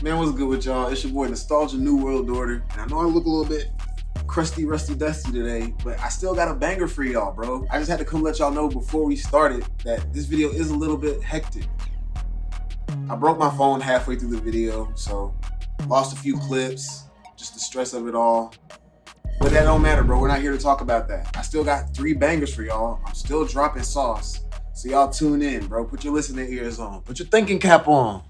Man, what's good with y'all? It's your boy Nostalgia New World Order. And I know I look a little bit crusty, rusty, dusty today, but I still got a banger for y'all, bro. I just had to come let y'all know before we started that this video is a little bit hectic. I broke my phone halfway through the video, so lost a few clips, just the stress of it all. But that don't matter, bro. We're not here to talk about that. I still got 3 bangers for y'all. I'm still dropping sauce. So y'all tune in, bro. Put your listening ears on. Put your thinking cap on.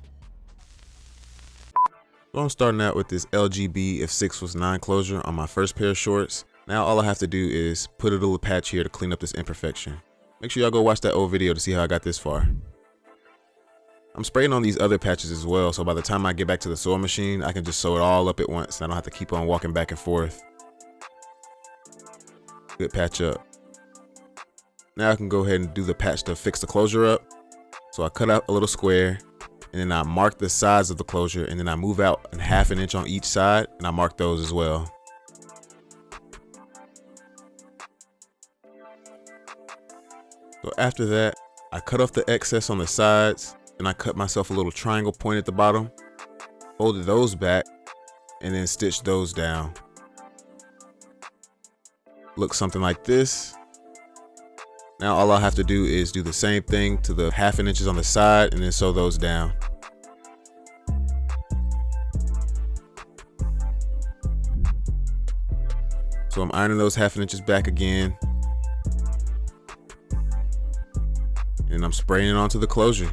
So I'm starting out with this LGB if 6 was 9 closure on my first pair of shorts. Now all I have to do is put a little patch here to clean up this imperfection. Make sure y'all go watch that old video to see how I got this far. I'm spraying on these other patches as well, so by the time I get back to the sewing machine, I can just sew it all up at once and I don't have to keep on walking back and forth. Good patch up. Now I can go ahead and do the patch to fix the closure up. So I cut out a little square, and then I mark the sides of the closure, and then I move out a ½ an inch on each side, and I mark those as well. So after that, I cut off the excess on the sides, and I cut myself a little triangle point at the bottom, folded those back, and then stitched those down. Looks something like this. Now all I have to do is do the same thing to the ½ an inches on the side and then sew those down. So I'm ironing those ½ an inches back again. And I'm spraying it onto the closure.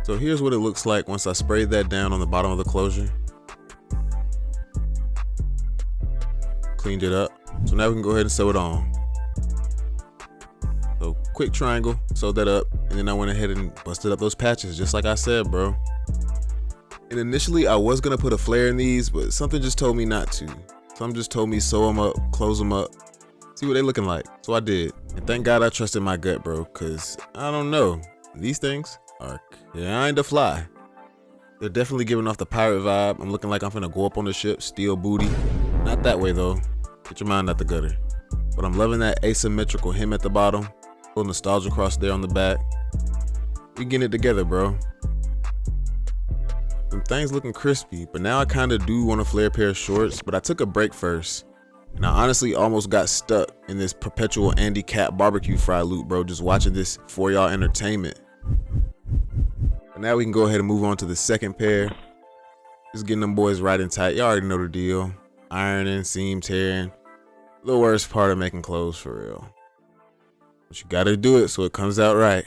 So here's what it looks like once I sprayed that down on the bottom of the closure. Cleaned it up. So now we can go ahead and sew it on. So quick triangle, sewed that up, and then I went ahead and busted up those patches just like I said, bro. And initially I was gonna put a flare in these, but something just told me not to. Something just told me sew them up, close them up, see what they looking like. So I did. And thank God I trusted my gut, bro, cause I don't know. These things are kinda fly. They're definitely giving off the pirate vibe. I'm looking like I'm finna go up on the ship, steal booty. Not that way though. Get your mind out the gutter. But I'm loving that asymmetrical hem at the bottom. Little nostalgia cross there on the back. We getting it together, bro. Some things looking crispy, but now I kinda do want a flare pair of shorts, but I took a break first. And I honestly almost got stuck in this perpetual Andy Cat barbecue fry loop, bro, just watching this for y'all entertainment. But now we can go ahead and move on to the second pair. Just getting them boys right and tight. Y'all already know the deal. Ironing, seam tearing. The worst part of making clothes for real. But you gotta do it so it comes out right.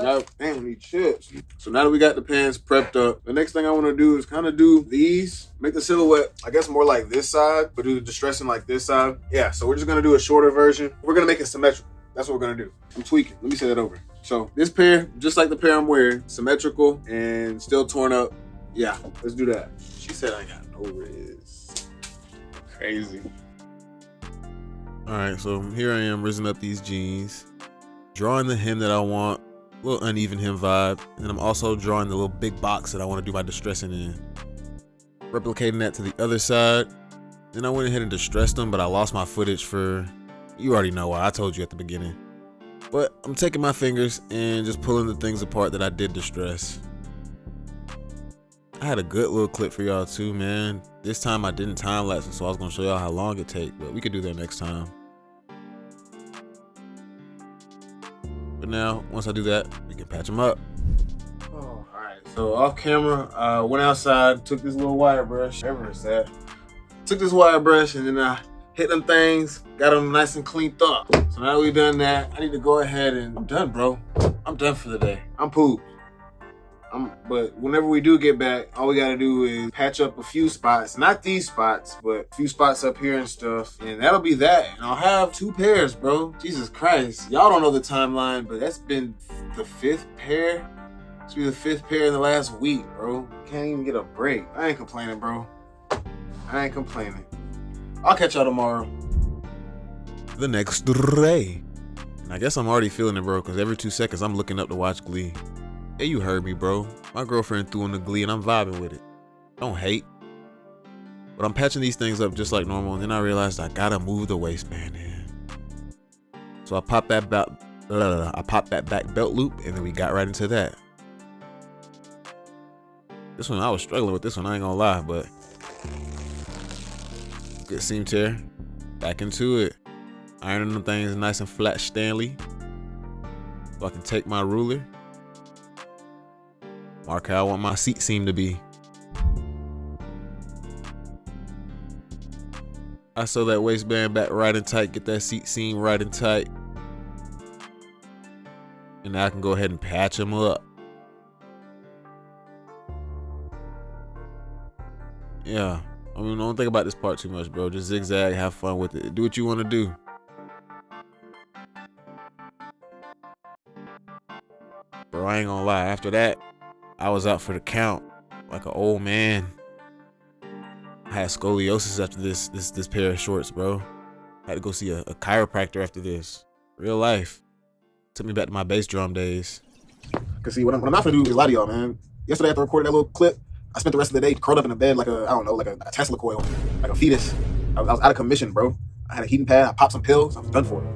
Now, damn, we need chips. So now that we got the pants prepped up, the next thing I want to do is kind of do these, make the silhouette, I guess more like this side, but do the distressing like this side. Yeah, so we're just going to do a shorter version. We're going to make it symmetrical. That's what we're going to do. I'm tweaking. Let me say that over. So this pair, just like the pair I'm wearing, symmetrical and still torn up. Yeah, let's do that. She said I got no riz. Crazy. All right, so here I am rizzing up these jeans, drawing the hem that I want. Little uneven hem vibe, and I'm also drawing the little big box that I want to do my distressing in. Replicating that to the other side. Then I went ahead and distressed them, but I lost my footage for, you already know why, I told you at the beginning. But I'm taking my fingers and just pulling the things apart that I did distress. I had a good little clip for y'all too, man. This time I didn't time lapse it, so I was gonna show y'all how long it take, but we could do that next time. But now, once I do that, we can patch them up. Oh, all right. So off camera, went outside, took this little wire brush, wherever it's at. Took this wire brush and then I hit them things, got them nice and cleaned up. So now we done that, I need to go ahead and I'm done, bro. I'm done for the day. I'm pooped. But whenever we do get back, all we gotta do is patch up a few spots. Not these spots, but a few spots up here and stuff. And that'll be that. And I'll have 2 pairs, bro. Jesus Christ. Y'all don't know the timeline, but that's been the 5th pair. It's been the 5th pair in the last week, bro. Can't even get a break. I ain't complaining, bro. I ain't complaining. I'll catch y'all tomorrow. The next day. And I guess I'm already feeling it, bro, because every 2 seconds I'm looking up to watch Glee. Yeah, you heard me, bro. My girlfriend threw in the glee and I'm vibing with it. Don't hate. But I'm patching these things up just like normal, and then I realized I gotta move the waistband in. So I popped that back belt loop, and then we got right into that. This one I was struggling with this one, I ain't gonna lie, but good seam tear. Back into it. Ironing them things nice and flat Stanley. So I can take my ruler. Mark how I want my seat seam to be. I sew that waistband back right and tight, get that seat seam right and tight. And now I can go ahead and patch them up. Yeah, I mean, don't think about this part too much, bro. Just zigzag, have fun with it. Do what you want to do. Bro, I ain't gonna lie. After that, I was out for the count like an old man. I had scoliosis after this pair of shorts, bro. I had to go see a chiropractor after this. Real life. Took me back to my bass drum days. Cause see, what I'm not gonna do is lie to y'all, man. Yesterday after recording that little clip, I spent the rest of the day curled up in the bed like a Tesla coil, like a fetus. I was out of commission, bro. I had a heating pad, I popped some pills, I was done for it.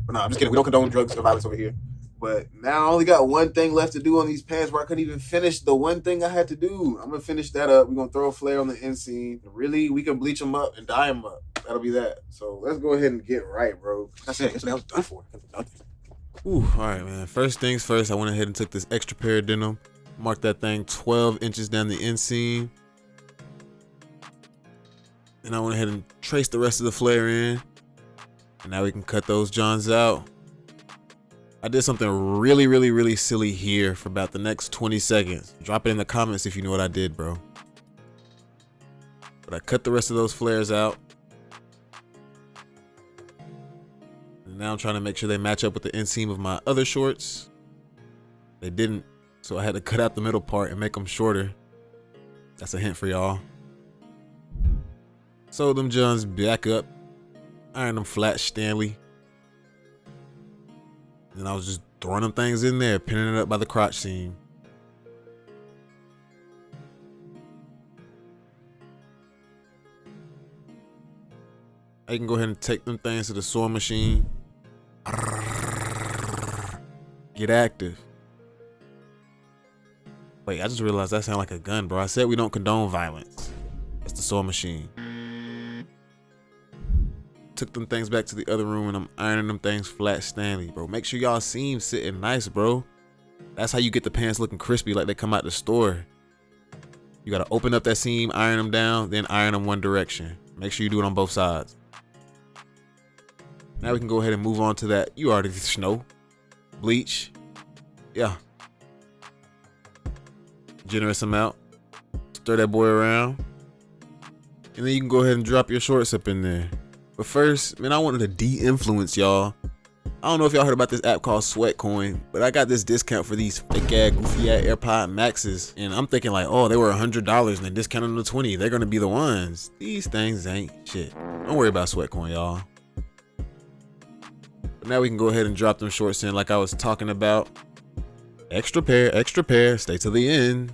But no, I'm just kidding. We don't condone drugs or violence over here. But now I only got one thing left to do on these pants where I couldn't even finish the one thing I had to do. I'm going to finish that up. We're going to throw a flare on the inseam. Really, we can bleach them up and dye them up. That'll be that. So let's go ahead and get right, bro. Like I said, yesterday I was done for. Ooh, all right, man. First things first, I went ahead and took this extra pair of denim. Marked that thing 12 inches down the inseam. And I went ahead and traced the rest of the flare in. And now we can cut those johns out. I did something really silly here for about the next 20 seconds. Drop it in the comments if you know what I did, bro. But I cut the rest of those flares out. And now I'm trying to make sure they match up with the inseam of my other shorts. They didn't, so I had to cut out the middle part and make them shorter. That's a hint for y'all. Sew them johns back up. Iron them flat Stanley. And I was just throwing them things in there, pinning it up by the crotch seam. I can go ahead and take them things to the sewing machine. Get active. Wait, I just realized that sounded like a gun, bro. I said we don't condone violence. That's the sewing machine. Took them things back to the other room and I'm ironing them things flat Stanley, bro. Make sure y'all seams sitting nice, bro. That's how you get the pants looking crispy like they come out the store. You gotta open up that seam, iron them down, then iron them one direction. Make sure you do it on both sides. Now we can go ahead and move on to that. You already know. Bleach. Yeah. Generous amount. Stir that boy around. And then you can go ahead and drop your shorts up in there. But first, man, I wanted to de-influence y'all. I don't know if y'all heard about this app called Sweatcoin, but I got this discount for these fake ass, goofy ass AirPod Maxes. And I'm thinking like, oh, they were $100 and they discounted them to $20. They're gonna be the ones. These things ain't shit. Don't worry about Sweatcoin, y'all. But now we can go ahead and drop them shorts in like I was talking about. Extra pair, stay to the end.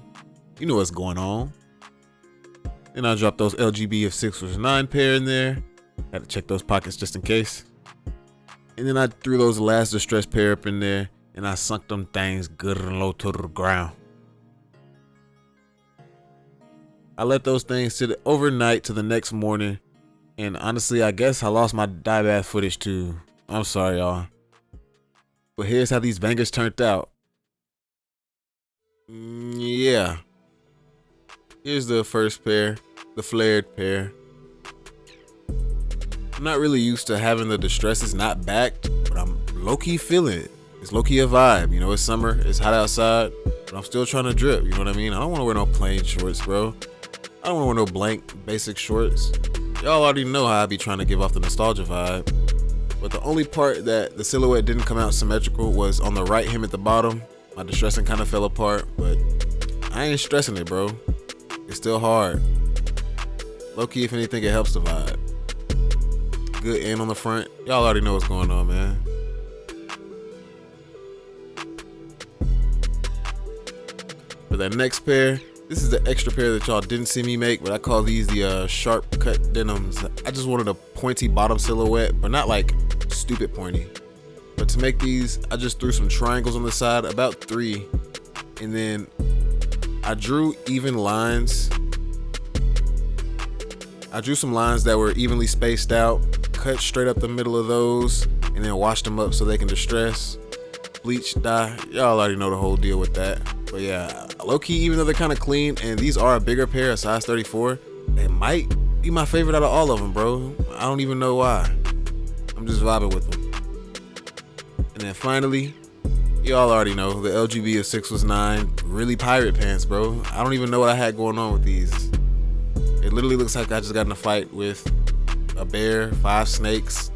You know what's going on. And I dropped those LGB of 6 or 9 pair in there. Had to check those pockets just in case. And then I threw those last distressed pair up in there and I sunk them things good and low to the ground. I let those things sit overnight to the next morning. And honestly, I guess I lost my dye bath footage too. I'm sorry, y'all. But here's how these bangers turned out. Yeah. Here's the first pair, the flared pair. I'm not really used to having the distresses not backed, but I'm low-key feeling it. It's low-key a vibe, you know, it's summer, it's hot outside, but I'm still trying to drip, you know what I mean? I don't want to wear no plain shorts, bro. I don't want to wear no blank, basic shorts. Y'all already know how I be trying to give off the nostalgia vibe. But the only part that the silhouette didn't come out symmetrical was on the right hem at the bottom. My distressing kind of fell apart, but I ain't stressing it, bro. It's still hard. Low-key, if anything, it helps the vibe. Good end on the front. Y'all already know what's going on, man. For that next pair, this is the extra pair that y'all didn't see me make, but I call these the sharp cut denims. I just wanted a pointy bottom silhouette, but not like stupid pointy. But to make these, I just threw some triangles on the side, about 3, and then I drew even lines. I drew some lines that were evenly spaced out, cut straight up the middle of those, and then washed them up so they can distress. Bleach, dye, y'all already know the whole deal with that. But yeah, low-key, even though they're kind of clean, and these are a bigger pair, a size 34, they might be my favorite out of all of them, bro. I don't even know why. I'm just vibing with them. And then finally, y'all already know, the LGB of 6 was 9, really pirate pants, bro. I don't even know what I had going on with these. It literally looks like I just got in a fight with a bear, 5 snakes,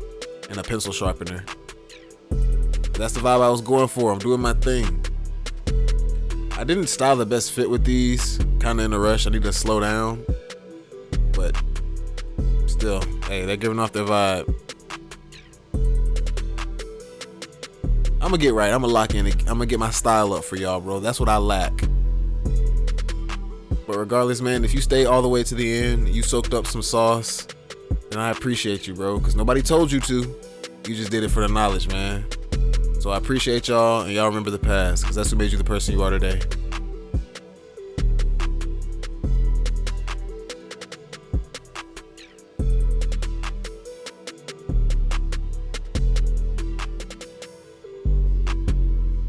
and a pencil sharpener. That's the vibe I was going for. I'm doing my thing. I didn't style the best fit with these. Kind of in a rush. I need to slow down. But still, hey, they're giving off their vibe. I'm gonna get right. I'm gonna lock in. I'm gonna get my style up for y'all, bro. That's what I lack. But regardless, man, if you stay all the way to the end, you soaked up some sauce, then I appreciate you, bro. Because nobody told you to. You just did it for the knowledge, man. So I appreciate y'all, and y'all remember the past, because that's what made you the person you are today.